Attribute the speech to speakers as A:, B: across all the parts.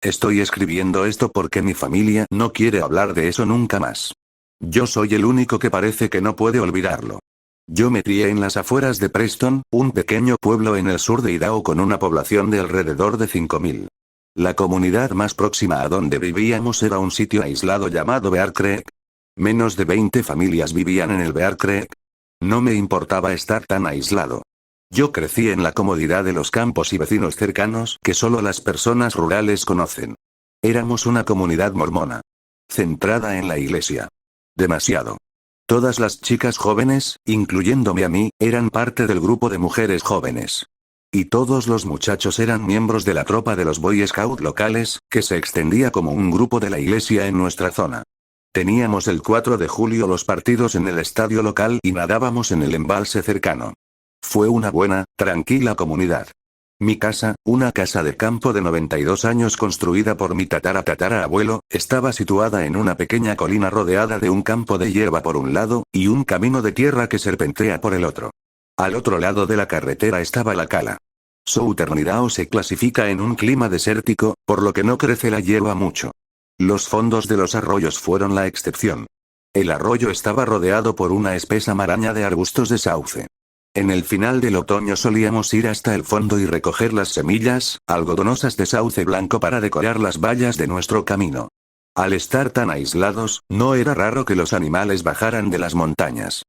A: Estoy escribiendo esto porque mi familia no quiere hablar de eso nunca más. Yo soy el único que parece que no puede olvidarlo. Yo me crié en las afueras de Preston, un pequeño pueblo en el sur de Idaho con una población de alrededor de 5000. La comunidad más próxima a donde vivíamos era un sitio aislado llamado Bear Creek. Menos de 20 familias vivían en el Bear Creek. No me importaba estar tan aislado. Yo crecí en la comodidad de los campos y vecinos cercanos que solo las personas rurales conocen. Éramos una comunidad mormona. Centrada en la iglesia. Demasiado. Todas las chicas jóvenes, incluyéndome a mí, eran parte del grupo de mujeres jóvenes. Y todos los muchachos eran miembros de la tropa de los Boy Scout locales, que se extendía como un grupo de la iglesia en nuestra zona. Teníamos el 4 de julio los partidos en el estadio local y nadábamos en el embalse cercano. Fue una buena, tranquila comunidad. Mi casa, una casa de campo de 92 años construida por mi tatara-abuelo, estaba situada en una pequeña colina rodeada de un campo de hierba por un lado, y un camino de tierra que serpentea por el otro. Al otro lado de la carretera estaba la cala. Southern Idaho se clasifica en un clima desértico, por lo que no crece la hierba mucho. Los fondos de los arroyos fueron la excepción. El arroyo estaba rodeado por una espesa maraña de arbustos de sauce. En el final del otoño solíamos ir hasta el fondo y recoger las semillas, algodonosas de sauce blanco para decorar las vallas de nuestro camino. Al estar tan aislados, no era raro que los animales bajaran de las montañas.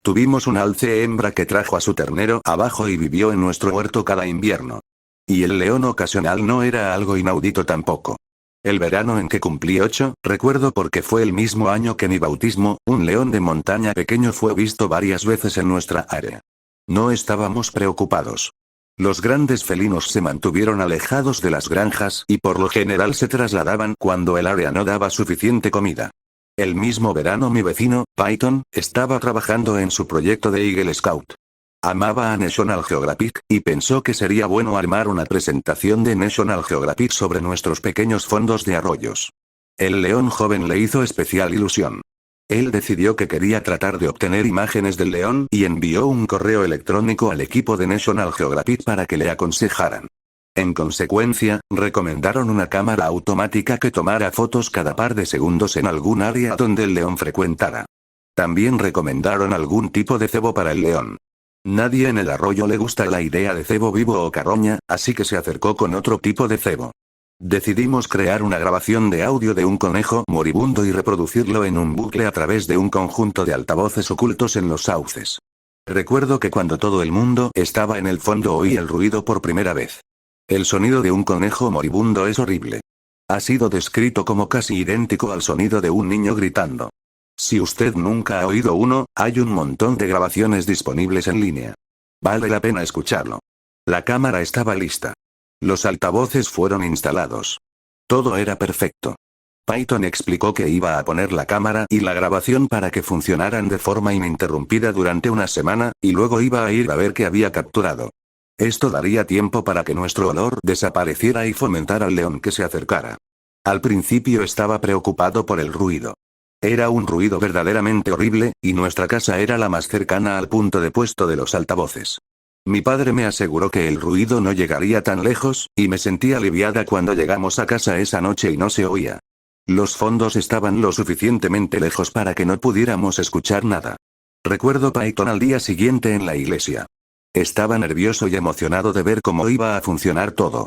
A: Tuvimos un alce hembra que trajo a su ternero abajo y vivió en nuestro huerto cada invierno. Y el león ocasional no era algo inaudito tampoco. El verano en que cumplí 8, recuerdo porque fue el mismo año que mi bautismo, un león de montaña pequeño fue visto varias veces en nuestra área. No estábamos preocupados. Los grandes felinos se mantuvieron alejados de las granjas y por lo general se trasladaban cuando el área no daba suficiente comida. El mismo verano mi vecino, Peyton, estaba trabajando en su proyecto de Eagle Scout. Amaba a National Geographic, y pensó que sería bueno armar una presentación de National Geographic sobre nuestros pequeños fondos de arroyos. El león joven le hizo especial ilusión. Él decidió que quería tratar de obtener imágenes del león y envió un correo electrónico al equipo de National Geographic para que le aconsejaran. En consecuencia, recomendaron una cámara automática que tomara fotos cada par de segundos en algún área donde el león frecuentara. También recomendaron algún tipo de cebo para el león. Nadie en el arroyo le gusta la idea de cebo vivo o carroña, así que se acercó con otro tipo de cebo. Decidimos crear una grabación de audio de un conejo moribundo y reproducirlo en un bucle a través de un conjunto de altavoces ocultos en los sauces. Recuerdo que cuando todo el mundo estaba en el fondo oí el ruido por primera vez. El sonido de un conejo moribundo es horrible. Ha sido descrito como casi idéntico al sonido de un niño gritando. Si usted nunca ha oído uno, hay un montón de grabaciones disponibles en línea. Vale la pena escucharlo. La cámara estaba lista. Los altavoces fueron instalados. Todo era perfecto. Peyton explicó que iba a poner la cámara y la grabación para que funcionaran de forma ininterrumpida durante una semana, y luego iba a ir a ver qué había capturado. Esto daría tiempo para que nuestro olor desapareciera y fomentar al león que se acercara. Al principio estaba preocupado por el ruido. Era un ruido verdaderamente horrible, y nuestra casa era la más cercana al punto de puesto de los altavoces. Mi padre me aseguró que el ruido no llegaría tan lejos, y me sentí aliviada cuando llegamos a casa esa noche y no se oía. Los fondos estaban lo suficientemente lejos para que no pudiéramos escuchar nada. Recuerdo Peyton al día siguiente en la iglesia. Estaba nervioso y emocionado de ver cómo iba a funcionar todo.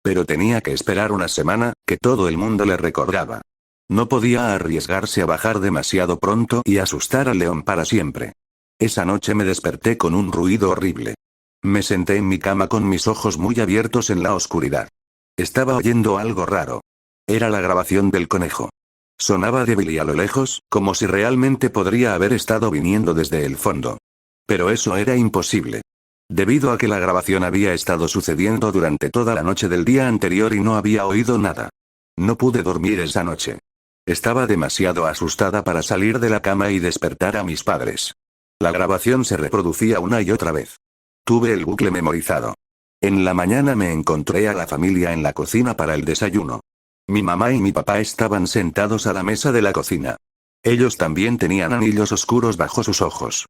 A: Pero tenía que esperar una semana, que todo el mundo le recordaba. No podía arriesgarse a bajar demasiado pronto y asustar al león para siempre. Esa noche me desperté con un ruido horrible. Me senté en mi cama con mis ojos muy abiertos en la oscuridad. Estaba oyendo algo raro. Era la grabación del conejo. Sonaba débil y a lo lejos, como si realmente podría haber estado viniendo desde el fondo. Pero eso era imposible. Debido a que la grabación había estado sucediendo durante toda la noche del día anterior y no había oído nada. No pude dormir esa noche. Estaba demasiado asustada para salir de la cama y despertar a mis padres. La grabación se reproducía una y otra vez. Tuve el bucle memorizado. En la mañana me encontré a la familia en la cocina para el desayuno. Mi mamá y mi papá estaban sentados a la mesa de la cocina. Ellos también tenían anillos oscuros bajo sus ojos.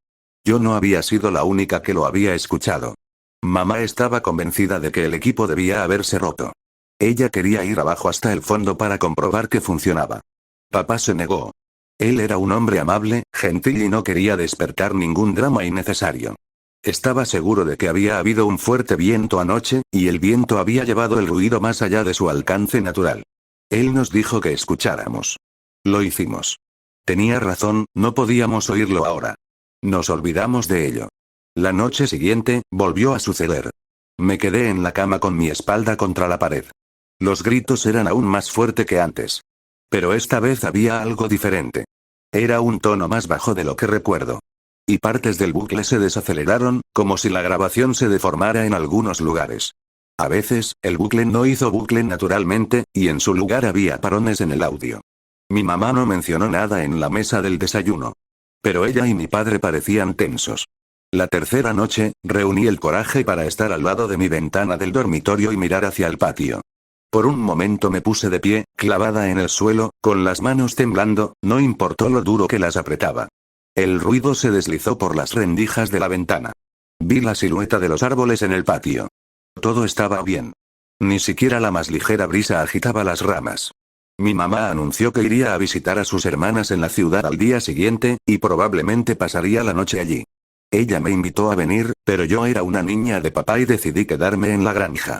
A: Yo no había sido la única que lo había escuchado. Mamá estaba convencida de que el equipo debía haberse roto. Ella quería ir abajo hasta el fondo para comprobar que funcionaba. Papá se negó. Él era un hombre amable, gentil y no quería despertar ningún drama innecesario. Estaba seguro de que había habido un fuerte viento anoche, y el viento había llevado el ruido más allá de su alcance natural. Él nos dijo que escucháramos. Lo hicimos. Tenía razón, no podíamos oírlo ahora. Nos olvidamos de ello. La noche siguiente, volvió a suceder. Me quedé en la cama con mi espalda contra la pared. Los gritos eran aún más fuertes que antes. Pero esta vez había algo diferente. Era un tono más bajo de lo que recuerdo. Y partes del bucle se desaceleraron, como si la grabación se deformara en algunos lugares. A veces, el bucle no hizo bucle naturalmente, y en su lugar había parones en el audio. Mi mamá no mencionó nada en la mesa del desayuno. Pero ella y mi padre parecían tensos. La tercera noche, reuní el coraje para estar al lado de mi ventana del dormitorio y mirar hacia el patio. Por un momento me puse de pie, clavada en el suelo, con las manos temblando, no importó lo duro que las apretaba. El ruido se deslizó por las rendijas de la ventana. Vi la silueta de los árboles en el patio. Todo estaba bien. Ni siquiera la más ligera brisa agitaba las ramas. Mi mamá anunció que iría a visitar a sus hermanas en la ciudad al día siguiente, y probablemente pasaría la noche allí. Ella me invitó a venir, pero yo era una niña de papá y decidí quedarme en la granja.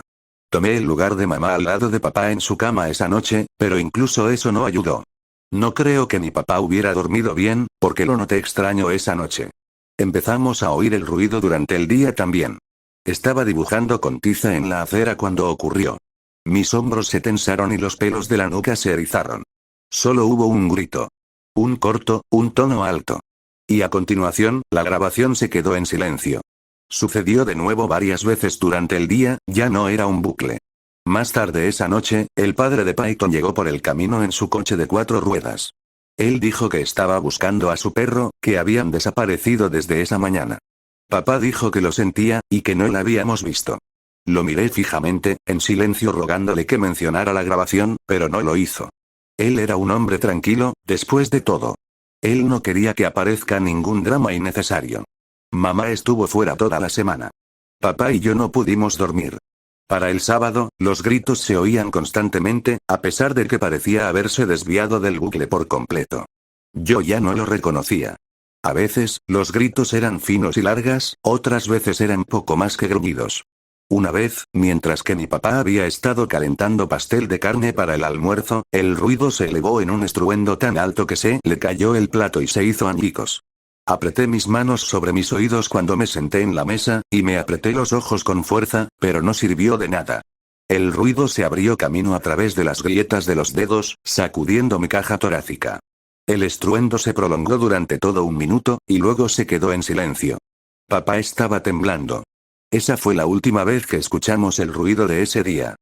A: Tomé el lugar de mamá al lado de papá en su cama esa noche, pero incluso eso no ayudó. No creo que mi papá hubiera dormido bien, porque lo noté extraño esa noche. Empezamos a oír el ruido durante el día también. Estaba dibujando con tiza en la acera cuando ocurrió. Mis hombros se tensaron y los pelos de la nuca se erizaron. Solo hubo un grito. Un corto, un tono alto. Y a continuación, la grabación se quedó en silencio. Sucedió de nuevo varias veces durante el día, ya no era un bucle. Más tarde esa noche, el padre de Peyton llegó por el camino en su coche de 4 ruedas. Él dijo que estaba buscando a su perro, que habían desaparecido desde esa mañana. Papá dijo que lo sentía, y que no la habíamos visto. Lo miré fijamente, en silencio rogándole que mencionara la grabación, pero no lo hizo. Él era un hombre tranquilo, después de todo. Él no quería que aparezca ningún drama innecesario. Mamá estuvo fuera toda la semana. Papá y yo no pudimos dormir. Para el sábado, los gritos se oían constantemente, a pesar de que parecía haberse desviado del bucle por completo. Yo ya no lo reconocía. A veces, los gritos eran finos y largas, otras veces eran poco más que gruñidos. Una vez, mientras que mi papá había estado calentando pastel de carne para el almuerzo, el ruido se elevó en un estruendo tan alto que se le cayó el plato y se hizo añicos. Apreté mis manos sobre mis oídos cuando me senté en la mesa, y me apreté los ojos con fuerza, pero no sirvió de nada. El ruido se abrió camino a través de las grietas de los dedos, sacudiendo mi caja torácica. El estruendo se prolongó durante todo un minuto, y luego se quedó en silencio. Papá estaba temblando. Esa fue la última vez que escuchamos el ruido de ese día.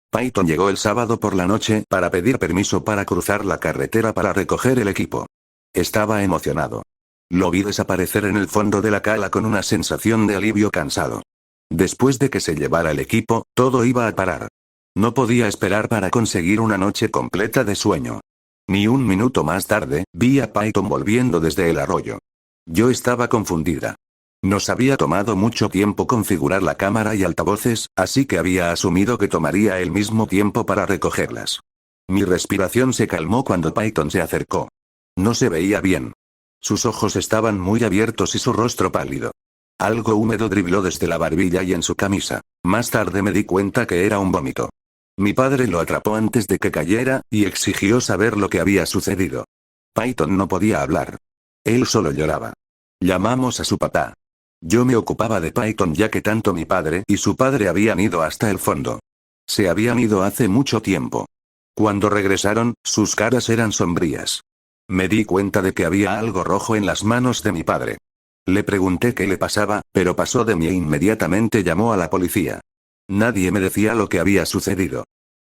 A: Peyton llegó el sábado por la noche para pedir permiso para cruzar la carretera para recoger el equipo. Estaba emocionado. Lo vi desaparecer en el fondo de la cala con una sensación de alivio cansado. Después de que se llevara el equipo, todo iba a parar. No podía esperar para conseguir una noche completa de sueño. Ni un minuto más tarde, vi a Peyton volviendo desde el arroyo. Yo estaba confundida. Nos había tomado mucho tiempo configurar la cámara y altavoces, así que había asumido que tomaría el mismo tiempo para recogerlas. Mi respiración se calmó cuando Peyton se acercó. No se veía bien. Sus ojos estaban muy abiertos y su rostro pálido. Algo húmedo dribló desde la barbilla y en su camisa. Más tarde me di cuenta que era un vómito. Mi padre lo atrapó antes de que cayera, y exigió saber lo que había sucedido. Peyton no podía hablar. Él solo lloraba. Llamamos a su papá. Yo me ocupaba de Peyton ya que tanto mi padre y su padre habían ido hasta el fondo. Se habían ido hace mucho tiempo. Cuando regresaron, sus caras eran sombrías. Me di cuenta de que había algo rojo en las manos de mi padre. Le pregunté qué le pasaba, pero pasó de mí e inmediatamente llamó a la policía. Nadie me decía lo que había sucedido.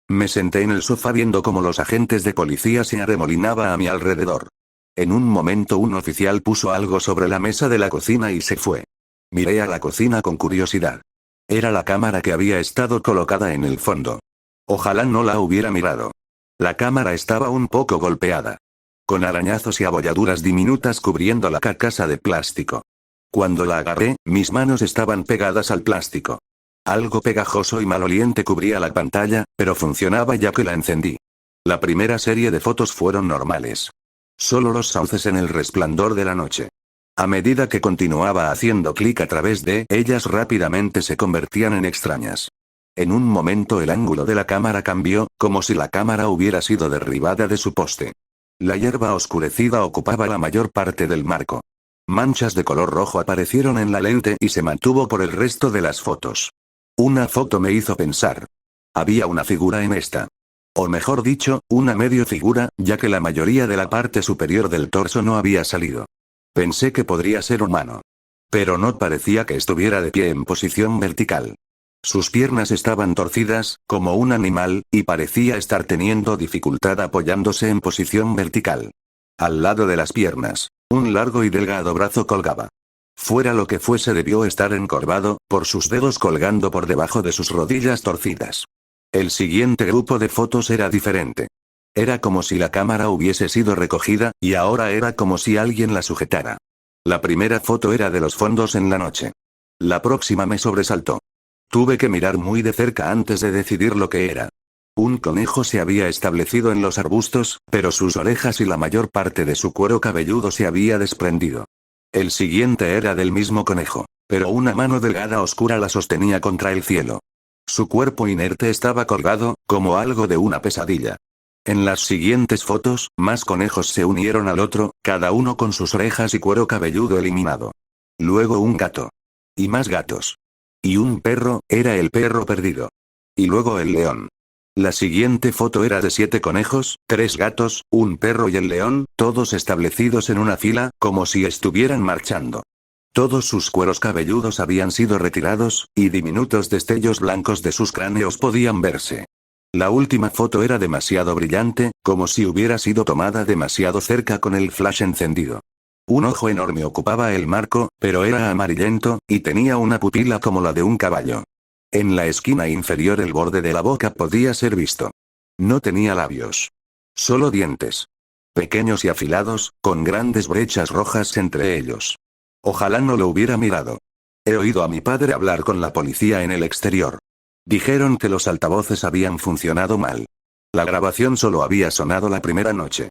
A: Me senté en el sofá viendo cómo los agentes de policía se arremolinaban a mi alrededor. En un momento un oficial puso algo sobre la mesa de la cocina y se fue. Miré a la cocina con curiosidad. Era la cámara que había estado colocada en el fondo. Ojalá no la hubiera mirado. La cámara estaba un poco golpeada. Con arañazos y abolladuras diminutas cubriendo la carcasa de plástico. Cuando la agarré, mis manos estaban pegadas al plástico. Algo pegajoso y maloliente cubría la pantalla, pero funcionaba ya que la encendí. La primera serie de fotos fueron normales. Solo los sauces en el resplandor de la noche. A medida que continuaba haciendo clic a través de ellas rápidamente se convertían en extrañas. En un momento el ángulo de la cámara cambió, como si la cámara hubiera sido derribada de su poste. La hierba oscurecida ocupaba la mayor parte del marco. Manchas de color rojo aparecieron en la lente y se mantuvo por el resto de las fotos. Una foto me hizo pensar. Había una figura en esta. O mejor dicho, una medio figura, ya que la mayoría de la parte superior del torso no había salido. Pensé que podría ser humano. Pero no parecía que estuviera de pie en posición vertical. Sus piernas estaban torcidas, como un animal, y parecía estar teniendo dificultad apoyándose en posición vertical. Al lado de las piernas, un largo y delgado brazo colgaba. Fuera lo que fuese debió estar encorvado, por sus dedos colgando por debajo de sus rodillas torcidas. El siguiente grupo de fotos era diferente. Era como si la cámara hubiese sido recogida, y ahora era como si alguien la sujetara. La primera foto era de los fondos en la noche. La próxima me sobresaltó. Tuve que mirar muy de cerca antes de decidir lo que era. Un conejo se había establecido en los arbustos, pero sus orejas y la mayor parte de su cuero cabelludo se había desprendido. El siguiente era del mismo conejo, pero una mano delgada oscura la sostenía contra el cielo. Su cuerpo inerte estaba colgado, como algo de una pesadilla. En las siguientes fotos, más conejos se unieron al otro, cada uno con sus orejas y cuero cabelludo eliminado. Luego un gato. Y más gatos. Y un perro, era el perro perdido. Y luego el león. La siguiente foto era de 7 conejos, 3 gatos, un perro y el león, todos establecidos en una fila, como si estuvieran marchando. Todos sus cueros cabelludos habían sido retirados, y diminutos destellos blancos de sus cráneos podían verse. La última foto era demasiado brillante, como si hubiera sido tomada demasiado cerca con el flash encendido. Un ojo enorme ocupaba el marco, pero era amarillento, y tenía una pupila como la de un caballo. En la esquina inferior el borde de la boca podía ser visto. No tenía labios. Solo dientes. Pequeños y afilados, con grandes brechas rojas entre ellos. Ojalá no lo hubiera mirado. He oído a mi padre hablar con la policía en el exterior. Dijeron que los altavoces habían funcionado mal. La grabación solo había sonado la primera noche.